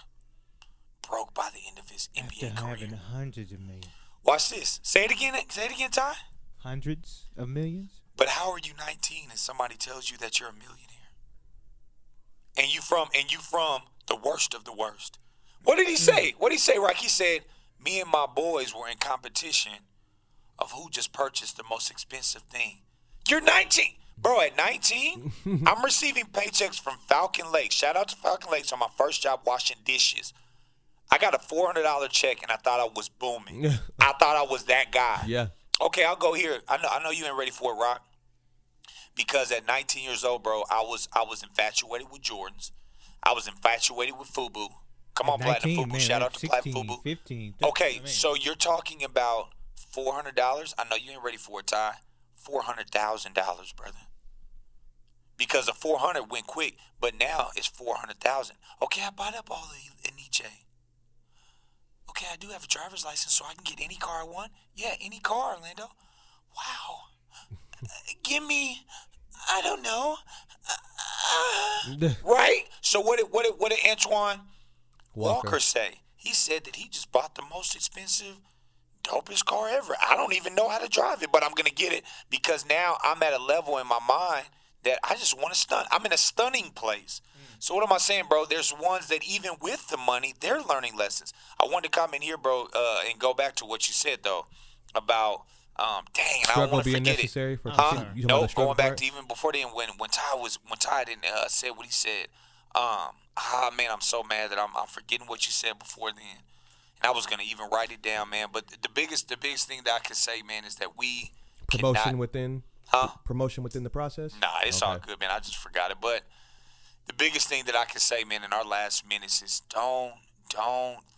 by the end of his NBA After having career. hundreds of millions. Watch this. Say it again, Ty. Hundreds of millions? But how are you 19 and somebody tells you that you're a millionaire? And you from the worst of the worst. What did he say? What did he say, right? He said, me and my boys were in competition of who just purchased the most expensive thing. You're 19. Bro, at 19, I'm receiving paychecks from Falcon Lakes. Shout out to Falcon Lakes on my first job washing dishes. I got a $400 check and I thought I was booming. I thought I was that guy. Yeah. Okay, I'll go here. I know you ain't ready for it, Rock. Because at 19 years old, bro, I was infatuated with Jordans. I was infatuated with FUBU. Come on, Platinum 19, FUBU. man, Shout out that's to Platinum 16, FUBU. 15. Okay, I mean, so you're talking about $400. I know you ain't ready for it, Ty. $400,000, brother. Because the 400 went quick, but now it's 400,000. Okay, I bought up all the Nietzsche. Okay, I do have a driver's license, so I can get any car I want. Yeah, any car, Orlando. Wow. Give me, I don't know. Right? So what did Antoine Walker say? He said that he just bought the most expensive, dopest car ever. I don't even know how to drive it, but I'm going to get it because now I'm at a level in my mind that I just want to stun. I'm in a stunning place. So what am I saying, bro? There's ones that even with the money, they're learning lessons. I wanted to come in here, bro, and go back to what you said, though, about, dang, I don't Struggle want to being forget necessary it. for Huh? you talking about the Nope, struggle going back part? to even before then when Ty didn't said what he said. Man, I'm so mad that I'm forgetting what you said before then. And I was gonna even write it down, man. But the biggest thing that I can say, man, is that we Promotion cannot, within promotion within the process? Nah, it's all Okay. good, man. I just forgot it. But the biggest thing that I can say, man, in our last minutes is don't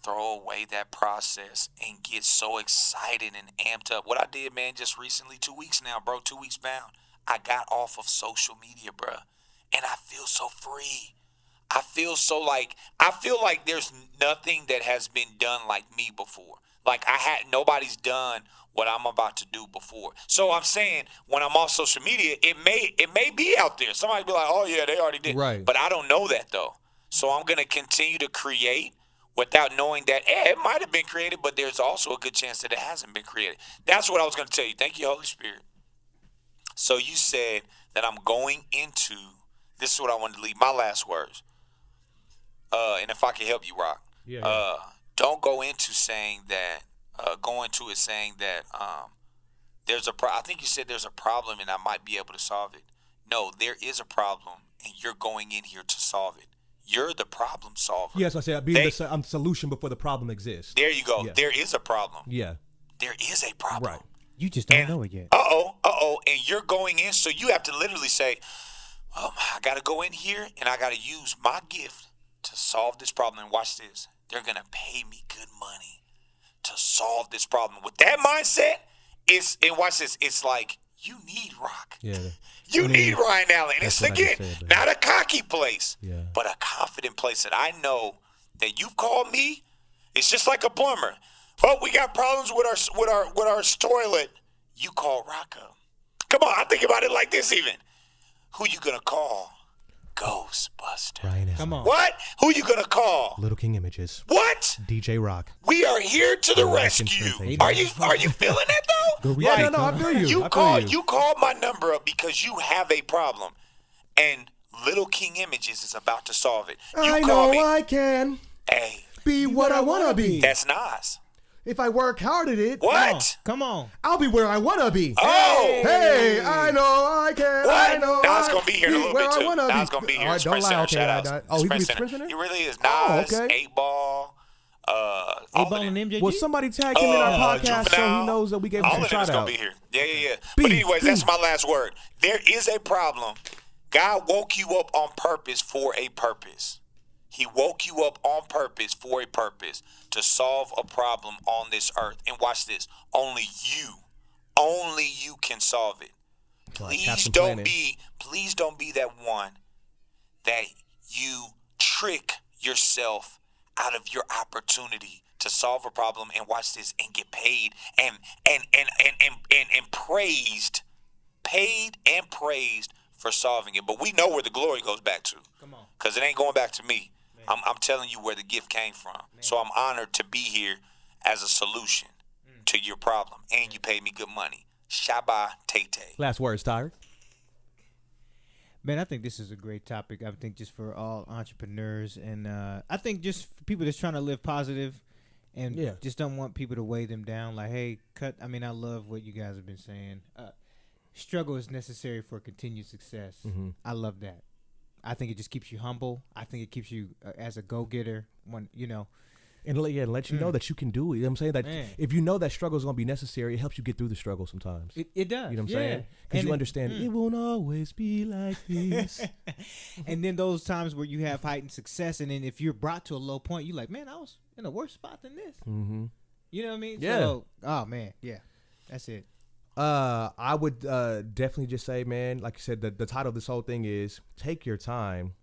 throw away that process and get so excited and amped up. What I did, man, just recently, 2 weeks now, bro, 2 weeks bound, I got off of social media, bro, and I feel so free. I feel like there's nothing that has been done like me before. Like nobody's done what I'm about to do before. So I'm saying when I'm on social media, it may be out there. Somebody be like, oh yeah, they already did. Right. But I don't know that though. So I'm gonna continue to create without knowing that it might have been created, but there's also a good chance that it hasn't been created. That's what I was gonna tell you. Thank you, Holy Spirit. So you said that I'm going into, this is what I wanted to leave, my last words. And if I can help you, Rock. Yeah. Don't go into saying that, there's I think you said there's a problem and I might be able to solve it. No, there is a problem and you're going in here to solve it. You're the problem solver. Yes, I said I'm the solution before the problem exists. There you go. Yeah. There is a problem. Yeah. There is a problem. Right. You just don't know it yet. And you're going in, so you have to literally say, I got to go in here and I got to use my gift to solve this problem. And watch this. They're going to pay me good money to solve this problem. With that mindset, and watch this, it's like, you need Rock. Yeah. You need Ryan Allen. It's, what I just again, said, not a cocky place, Yeah. but a confident place that I know that you've called me. It's just like a plumber. Oh, we got problems with our toilet. You call Rocco. Come on, I think about it like this even. Who you gonna call? Ghostbuster. Ryan Allen. Come on. What? Who you gonna call? Little King Images. What? DJ Rock. We are here to the Life rescue. insurance agent. Are you feeling that though? Go Yeah, Right, no, I feel you. You I feel called you called my number up because you have a problem, and Little King Images is about to solve it. You I call know me. I can Hey, be what I want to be. that's Nas. If I work hard at it, What? Come on. I'll be where I want to be. Oh, Hey, I know I can. what? I know Nas I gonna be here in a little where bit I too. wanna Nas be. gonna be here. All right, Sprint don't lie. Center, Okay, shout out. oh, he can be Sprint Sprint Center. Center? He really is. Oh, Nas, okay. 8 Ball, all A-Ball of and them. MJG? Well, somebody tag him in our podcast so Juvenile. he knows that we gave him All some of them is shout gonna out. be here. Yeah. But anyways, that's my last word. There is a problem. God woke you up on purpose for a purpose. He woke you up on purpose for a purpose to solve a problem on this earth. And watch this. Only you can solve it. Like Please Captain don't Planet. be that one that you trick yourself out of your opportunity to solve a problem and watch this and get paid and praised, paid and praised for solving it. But we know where the glory goes back to. Come on. Because it ain't going back to me. I'm telling you where the gift came from. So I'm honored to be here as a solution to your problem. And you paid me good money. Shabba Tay-Tay. Last words, Tyre. Man, I think this is a great topic. I think just for all entrepreneurs, and I think just for people that's trying to live positive and just don't want people to weigh them down. Like, hey, I mean, I love what you guys have been saying. Struggle is necessary for continued success. Mm-hmm. I love that. I think it just keeps you humble. I think it keeps you as a go-getter. And let you know that you can do it. You know what I'm saying? That if you know that struggle is going to be necessary, it helps you get through the struggle sometimes. It does. You know what I'm saying? Because you understand it won't always be like this. And then those times where you have heightened success, and then if you're brought to a low point, you're like, man, I was in a worse spot than this. Mm-hmm. You know what I mean? Yeah. So, oh, man. Yeah. That's it. I would definitely just say, man, like you said, the title of this whole thing is Take Your Time,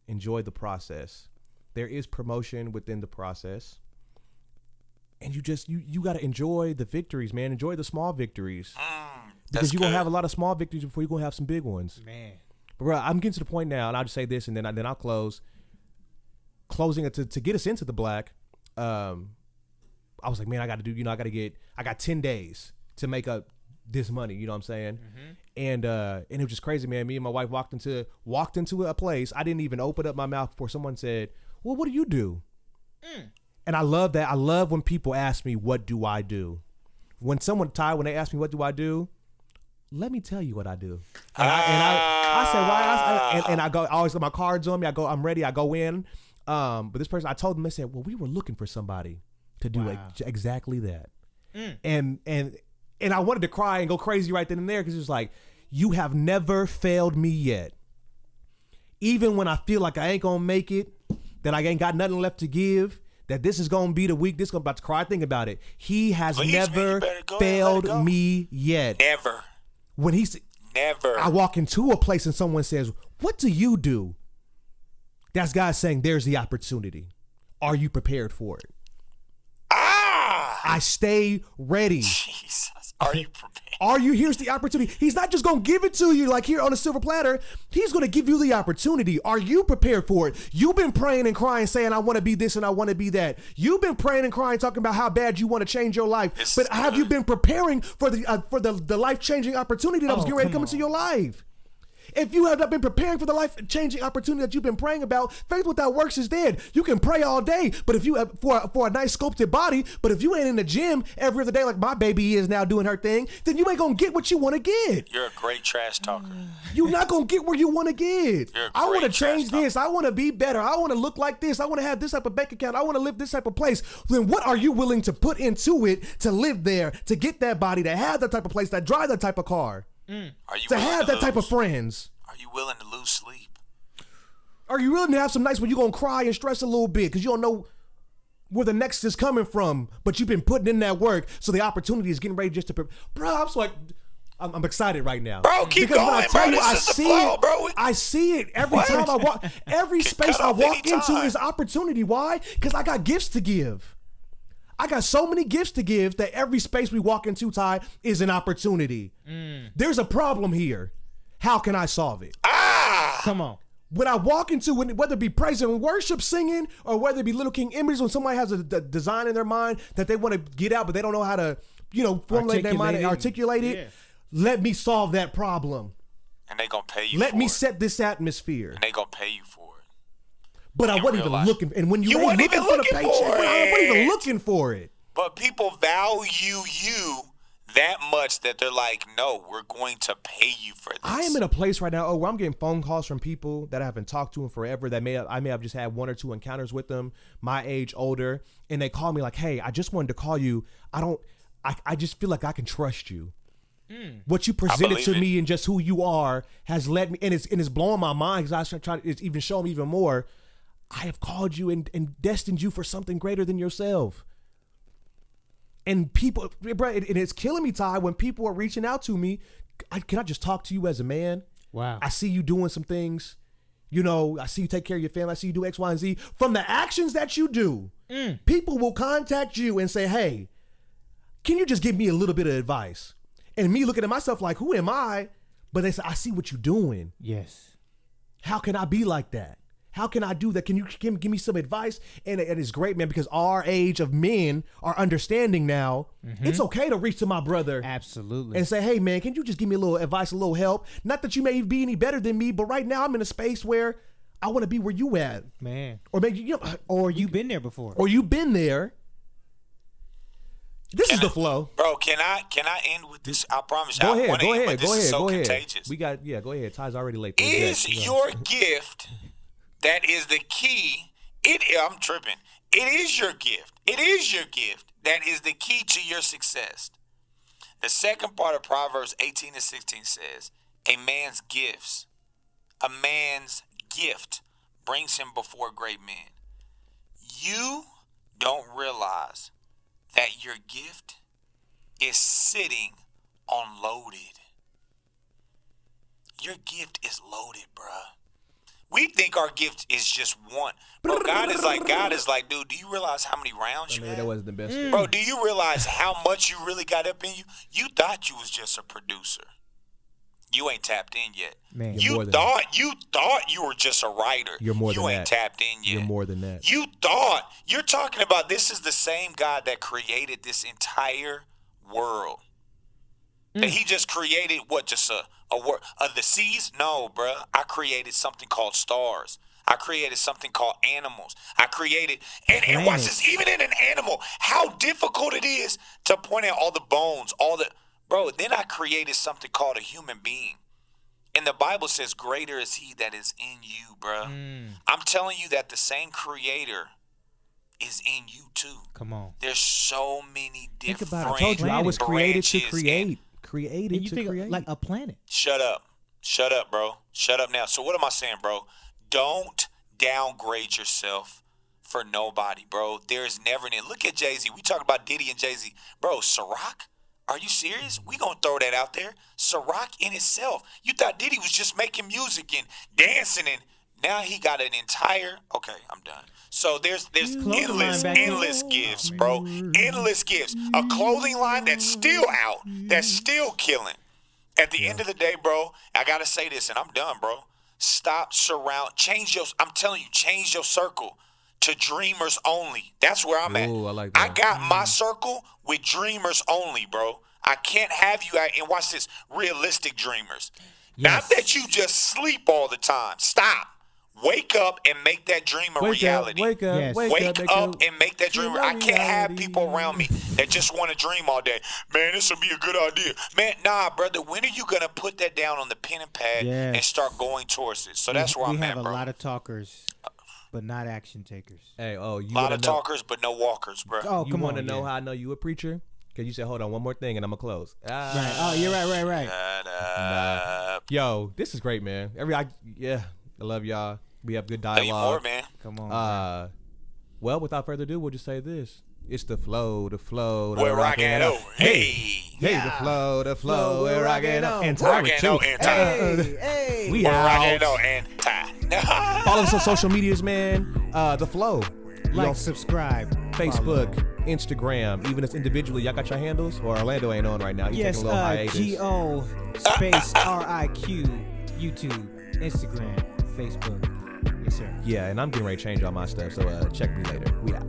Enjoy the Process. There is promotion within the process. And you got to enjoy the victories, man. Enjoy the small victories. Because you're going to have a lot of small victories before you're going to have some big ones. Man. But bro, I'm getting to the point now, and I'll just say this, and then I'll close. Closing it to get us into the black, I was like, man, I got got 10 days to make up this money, you know what I'm saying? And it was just crazy, man. Me and my wife walked into a place. I didn't even open up my mouth before someone said, well, what do you do? And I love that. I love when people ask me, what do I do? When they ask me, what do I do? Let me tell you what I do. And I said, why? And I always got my cards on me. I'm ready. I go in. But this person, I told them, they said, well, we were looking for somebody to do exactly that. And I wanted to cry and go crazy right then and there, because it was like, you have never failed me yet. Even when I feel like I ain't gonna make it, that I ain't got nothing left to give, that this is gonna be the week, this is about to cry. Think about it. He has never failed me yet. Never. When never. I walk into a place and someone says, what do you do? That's God saying, there's the opportunity. Are you prepared for it? I stay ready. Jesus. Are you prepared? Here's the opportunity. He's not just going to give it to you like here on a silver platter. He's going to give you the opportunity. Are you prepared for it? You've been praying and crying saying, I want to be this and I want to be that. You've been praying and crying talking about how bad you want to change your life. But have you been preparing for the life-changing opportunity that was getting ready to come into your life? If you have not been preparing for the life-changing opportunity that you've been praying about, faith without works is dead. You can pray all day, but if you for a nice sculpted body, but if you ain't in the gym every other day like my baby is now doing her thing, then you ain't gonna get what you want to get. You're a great trash talker. You're not gonna get where you want to get. I want to change this. I want to be better. I want to look like this. I want to have this type of bank account. I want to live this type of place. Then what are you willing to put into it to live there, to get that body, to have that type of place, to drive that type of car? Are you to have that type of friends? Are you willing to lose sleep? Are you willing to have some nights when you're going to cry and stress a little bit because you don't know where the next is coming from, but you've been putting in that work, so the opportunity is getting ready just to... Bro, I'm so like... I'm excited right now. Bro, keep because going, when I tell bro. you, This I is the see flow, it, bro. I see it every time I walk. Every space I walk into is opportunity. Why? Because I got gifts to give. I got so many gifts to give that every space we walk into, Ty, is an opportunity. There's a problem here. How can I solve it? Come on. When I walk into, whether it be praise and worship singing, or whether it be Little King images, when somebody has a design in their mind that they want to get out, but they don't know how to, formulate their mind and articulate it, let me solve that problem. And they gonna pay you Let me set this atmosphere. And they gonna pay you for it. But I wasn't even looking. And when you weren't ain't even looking looking for the paycheck, for I wasn't even it. looking for it. But people value you that much that they're like, no, we're going to pay you for this. I am in a place right now, where I'm getting phone calls from people that I haven't talked to in forever, that I may have just had one or two encounters with them, my age, older, and they call me like, hey, I just wanted to call you. I just feel like I can trust you. What you presented to me and just who you are has led me, and it's blowing my mind because I try to even show them even more. I have called you and destined you for something greater than yourself. And people, bro, and it's killing me, Ty, when people are reaching out to me. Can I just talk to you as a man? Wow. I see you doing some things. I see you take care of your family. I see you do X, Y, and Z. From the actions that you do, people will contact you and say, hey, can you just give me a little bit of advice? And me looking at myself like, who am I? But they say, I see what you're doing. Yes. How can I be like that? How can I do that? Can you give me some advice? And it is great, man, because our age of men are understanding now. It's okay to reach to my brother Absolutely. and say, hey, man, can you just give me a little advice, a little help? Not that you may be any better than me, but right now I'm in a space where I want to be where you at. Man. Or maybe, you know, Or you've been there before. or you've been there. This is the flow. Bro, can I end with this? I promise you. Go I ahead, wanna go end, ahead, but this go is ahead, so go ahead. contagious. Go ahead. Ty's already late. Is your gift that is the key? I'm tripping. It is your gift. It is your gift that is the key to your success. The second part of Proverbs 18-16 says, a man's gift brings him before great men. You don't realize that your gift is sitting unloaded. Your gift is loaded, bruh. We think our gift is just one. Bro, God is like, dude, do you realize how many rounds you Maybe had? that wasn't the best. Bro, do you realize how much you really got up in you? You thought you was just a producer. You ain't tapped in yet. Man. You're more You than thought you were just a writer. You're more you than ain't that. tapped in yet. You're more than that. You thought. You're talking about this is the same God that created this entire world. That he just created what? Just a world of the seas? No, bruh. I created something called stars. I created something called animals. I created, and watch this, even in an animal, how difficult it is to point out all the bones, bro, then I created something called a human being. And the Bible says, greater is he that is in you, bruh. I'm telling you that the same creator is in you too. Come on. There's so many Think different about it. I told you I was created to branches create. and- Created And you to think create. like a planet. Shut up, bro. Shut up now. So what am I saying, bro? Don't downgrade yourself for nobody, bro. There's never an end. Look at Jay-Z. We talk about Diddy and Jay-Z. Bro, Ciroc? Are you serious? We gonna throw that out there. Ciroc in itself. You thought Diddy was just making music and dancing, and now he got an entire. Okay, I'm done. So there's Close the line back endless in. gifts, bro. Endless gifts. A clothing line that's still out, that's still killing. At the end of the day, bro, I gotta say this, and I'm done, bro. I'm telling you, change your circle to dreamers only. That's where I'm at. Ooh, I like I that. got my circle with dreamers only, bro. I can't have you out, and watch this, realistic dreamers. Not that you just sleep all the time. Stop. Wake up and make that dream a reality. Wake up, Yes. wake Wake up, up and make that dream. dream a I can't have reality. people around me that just want to dream all day. Man, this would be a good idea. Man, nah, brother. When are you gonna put that down on the pen and pad and Yes. start going towards it? So that's where we I'm have at, a bro. lot of talkers, but not action takers. Hey, oh, you A lot wanna of know, talkers, but no walkers, bro. Oh, you come want to on. know yeah. how I know you a preacher? Because you said, hold on, one more thing, and I'm gonna close. Right. Oh, you're right. Shut up. Yo, this is great, man. I love y'all. We have good Tell you more, dialogue. man. Come on. Well, without further ado, we'll just say this. It's the flow. We're rocking it over. Hey. Hey, the flow, we're rocking on. And Rocking Tyra, too. on and Ty. Hey. We We're out. rocking on and Ty. Follow us on social medias, man. The flow. You Like, on subscribe. Facebook, follow. Instagram, even us individually. Y'all got your handles? Or Orlando ain't on right now. He's Yes, taking a little hiatus. GO space RIQ, YouTube, Instagram, Facebook. Yes, sir. Yeah, and I'm getting ready to change all my stuff, so check me later. We out.